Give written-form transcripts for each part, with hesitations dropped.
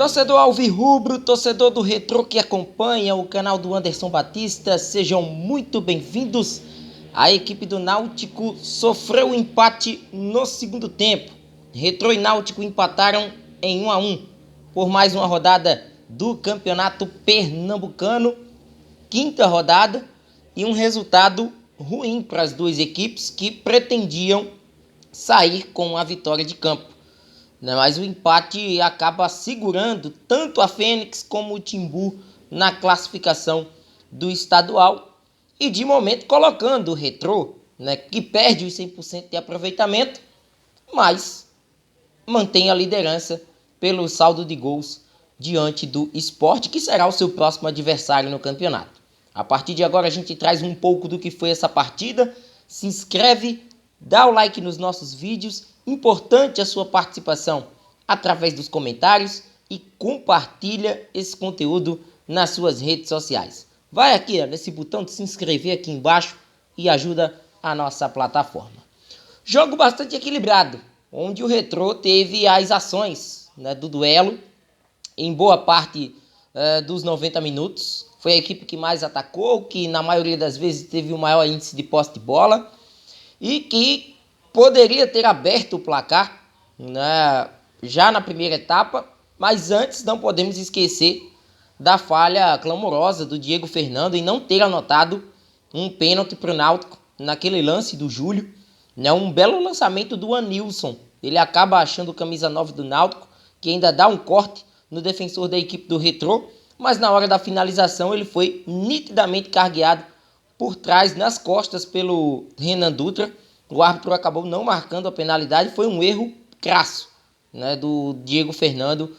Torcedor alvirrubro, torcedor do Retrô que acompanha o canal do Anderson Batista, sejam muito bem-vindos. A equipe do Náutico sofreu um empate no segundo tempo. Retrô e Náutico empataram em 1-1 por mais uma rodada do Campeonato Pernambucano, quinta rodada, e um resultado ruim para as duas equipes que pretendiam sair com a vitória de campo. Mas o empate acaba segurando tanto a Fênix como o Timbu na classificação do estadual e de momento colocando o Retrô, que perde os 100% de aproveitamento, mas mantém a liderança pelo saldo de gols diante do Sport, que será o seu próximo adversário no campeonato. A partir de agora a gente traz um pouco do que foi essa partida. Se inscreve, dá o like nos nossos vídeos. Importante a sua participação através dos comentários e compartilha esse conteúdo nas suas redes sociais. Vai aqui nesse botão de se inscrever aqui embaixo e ajuda a nossa plataforma. Jogo bastante equilibrado, onde o Retrô teve as ações do duelo em boa parte dos 90 minutos. Foi a equipe que mais atacou, que na maioria das vezes teve o maior índice de posse de bola e que poderia ter aberto o placar já na primeira etapa, mas antes não podemos esquecer da falha clamorosa do Diego Fernando em não ter anotado um pênalti para o Náutico naquele lance do Júlio. Um belo lançamento do Anilson. Ele acaba achando o camisa 9 do Náutico, que ainda dá um corte no defensor da equipe do Retrô, mas na hora da finalização ele foi nitidamente cargueado por trás, nas costas, pelo Renan Dutra. O árbitro acabou não marcando a penalidade, foi um erro crasso do Diego Fernando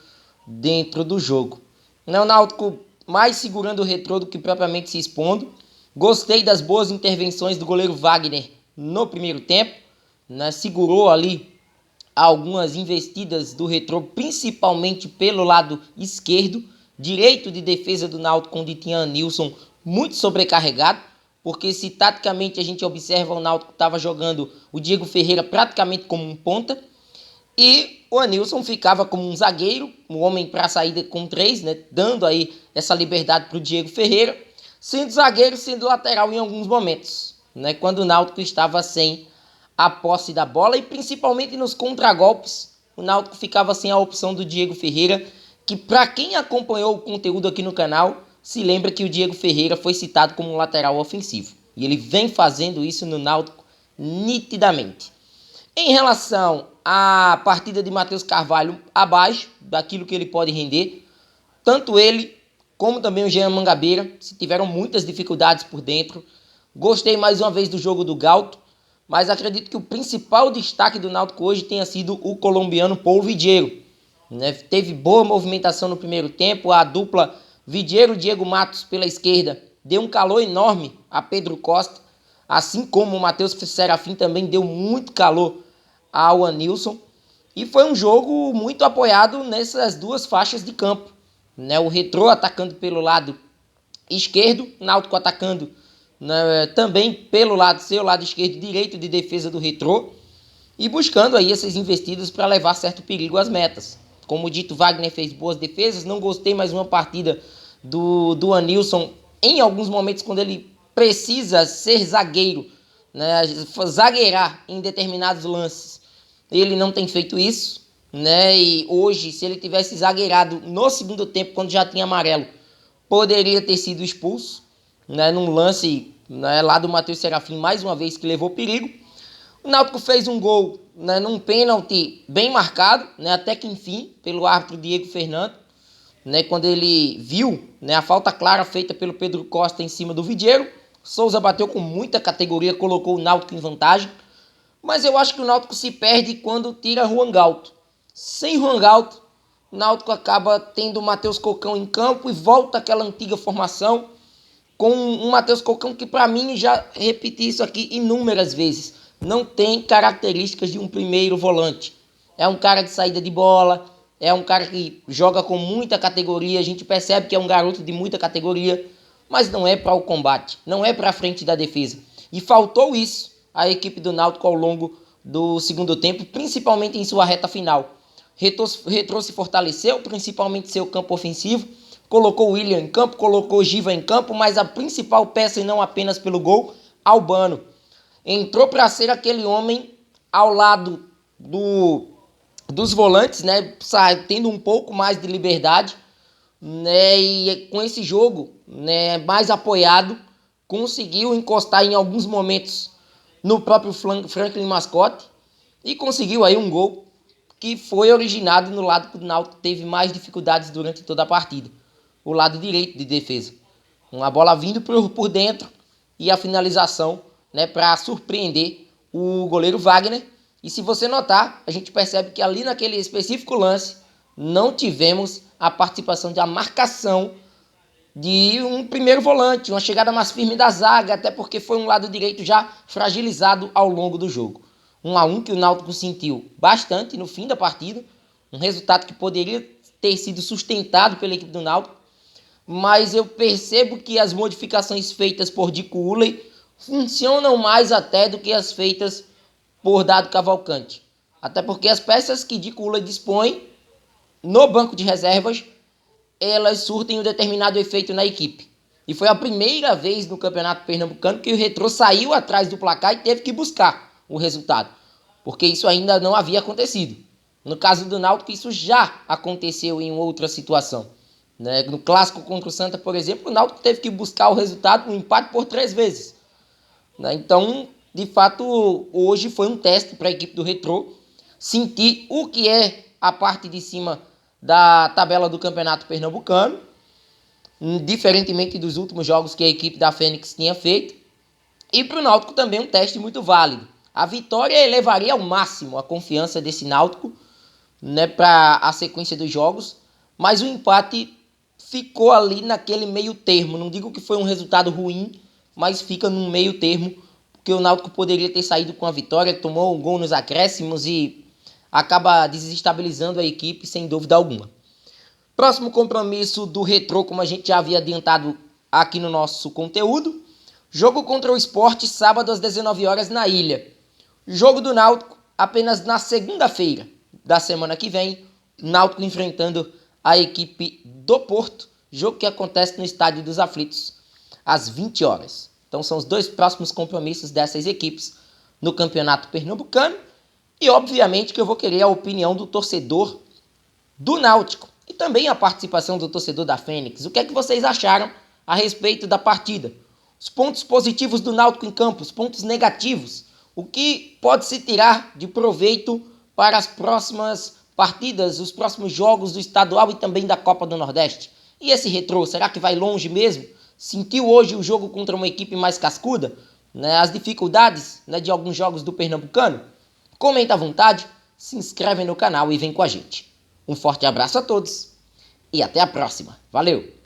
dentro do jogo. O Náutico mais segurando o Retrô do que propriamente se expondo. Gostei das boas intervenções do goleiro Wagner no primeiro tempo. Segurou ali algumas investidas do Retrô, principalmente pelo lado esquerdo. Direito de defesa do Náutico, onde tinha Anilson muito sobrecarregado. Porque se taticamente a gente observa, o Náutico estava jogando o Diego Ferreira praticamente como um ponta. E o Anilson ficava como um zagueiro, um homem para saída com 3, dando aí essa liberdade para o Diego Ferreira. Sendo zagueiro, sendo lateral em alguns momentos. Quando o Náutico estava sem a posse da bola e principalmente nos contragolpes. O Náutico ficava sem a opção do Diego Ferreira, que para quem acompanhou o conteúdo aqui no canal, se lembra que o Diego Ferreira foi citado como um lateral ofensivo. E ele vem fazendo isso no Náutico nitidamente. Em relação à partida de Matheus Carvalho, abaixo daquilo que ele pode render, tanto ele como também o Jean Mangabeira se tiveram muitas dificuldades por dentro. Gostei mais uma vez do jogo do Galto, mas acredito que o principal destaque do Náutico hoje tenha sido o colombiano Paul Vidieiro. Teve boa movimentação no primeiro tempo, a dupla Vidieiro-Diego Matos pela esquerda deu um calor enorme a Pedro Costa, assim como o Matheus Serafim também deu muito calor ao Anilson. E foi um jogo muito apoiado nessas duas faixas de campo. O Retrô atacando pelo lado esquerdo, Náutico atacando também pelo seu lado esquerdo, direito de defesa do Retrô, e buscando aí essas investidas para levar certo perigo às metas. Como dito, Wagner fez boas defesas. Não gostei mais uma partida do Anilson em alguns momentos, quando ele precisa ser zagueiro, zagueirar em determinados lances. Ele não tem feito isso, e hoje, se ele tivesse zagueirado no segundo tempo, quando já tinha amarelo, poderia ter sido expulso, num lance lá do Matheus Serafim, mais uma vez, que levou perigo. O Náutico fez um gol num pênalti bem marcado, até que enfim, pelo árbitro Diego Fernando, quando ele viu a falta clara feita pelo Pedro Costa em cima do Vidieiro. Souza bateu com muita categoria, colocou o Náutico em vantagem, mas eu acho que o Náutico se perde quando tira Juan Galto. Sem Juan Galto, o Náutico acaba tendo o Matheus Cocão em campo e volta àquela antiga formação com um Matheus Cocão que, para mim, já repeti isso aqui inúmeras vezes, não tem características de um primeiro volante. É um cara de saída de bola, é um cara que joga com muita categoria, a gente percebe que é um garoto de muita categoria, mas não é para o combate, não é para a frente da defesa. E faltou isso à equipe do Náutico ao longo do segundo tempo, principalmente em sua reta final. Retrô se fortaleceu, principalmente seu campo ofensivo. Colocou o William em campo, colocou o Giva em campo, mas a principal peça, e não apenas pelo gol, Albano. Entrou para ser aquele homem ao lado dos volantes, né, tendo um pouco mais de liberdade, né, e com esse jogo, né, mais apoiado, conseguiu encostar em alguns momentos no próprio Franklin Mascote e conseguiu aí um gol que foi originado no lado que o Náutico teve mais dificuldades durante toda a partida, o lado direito de defesa. Uma bola vindo por dentro e a finalização, né, para surpreender o goleiro Wagner. E se você notar, a gente percebe que ali naquele específico lance não tivemos a participação da marcação de um primeiro volante, uma chegada mais firme da zaga, até porque foi um lado direito já fragilizado ao longo do jogo. 1-1 que o Náutico sentiu bastante no fim da partida, um resultado que poderia ter sido sustentado pela equipe do Náutico, mas eu percebo que as modificações feitas por Dico Ulley funcionam mais até do que as feitas por Dado Cavalcante. Até porque as peças que Dico Ulley dispõe no banco de reservas, elas surtem um determinado efeito na equipe. E foi a primeira vez no Campeonato Pernambucano que o Retrô saiu atrás do placar e teve que buscar o resultado, porque isso ainda não havia acontecido. No caso do Náutico, isso já aconteceu em outra situação. Né? No clássico contra o Santa, por exemplo, o Náutico teve que buscar o resultado, um empate por 3 vezes. Né? Então, de fato, hoje foi um teste para a equipe do Retrô sentir o que é a parte de cima da tabela do Campeonato Pernambucano, diferentemente dos últimos jogos que a equipe da Fênix tinha feito. E para o Náutico também um teste muito válido. A vitória elevaria ao máximo a confiança desse Náutico, né, para a sequência dos jogos, mas o empate ficou ali naquele meio termo. Não digo que foi um resultado ruim, mas fica num meio termo, porque o Náutico poderia ter saído com a vitória, tomou um gol nos acréscimos e acaba desestabilizando a equipe sem dúvida alguma. Próximo compromisso do Retrô, como a gente já havia adiantado aqui no nosso conteúdo, jogo contra o Sport, sábado às 19 horas na Ilha. Jogo do Náutico apenas na segunda-feira da semana que vem, Náutico enfrentando a equipe do Porto, jogo que acontece no Estádio dos Aflitos às 20 horas. Então são os 2 próximos compromissos dessas equipes no Campeonato Pernambucano. E obviamente que eu vou querer a opinião do torcedor do Náutico e também a participação do torcedor da Fênix. O que é que vocês acharam a respeito da partida? Os pontos positivos do Náutico em campo, os pontos negativos. O que pode se tirar de proveito para as próximas partidas, os próximos jogos do estadual e também da Copa do Nordeste? E esse Retrô, será que vai longe mesmo? Sentiu hoje o jogo contra uma equipe mais cascuda? Né? As dificuldades, né, de alguns jogos do Pernambucano? Comenta à vontade, se inscreve no canal e vem com a gente. Um forte abraço a todos e até a próxima. Valeu!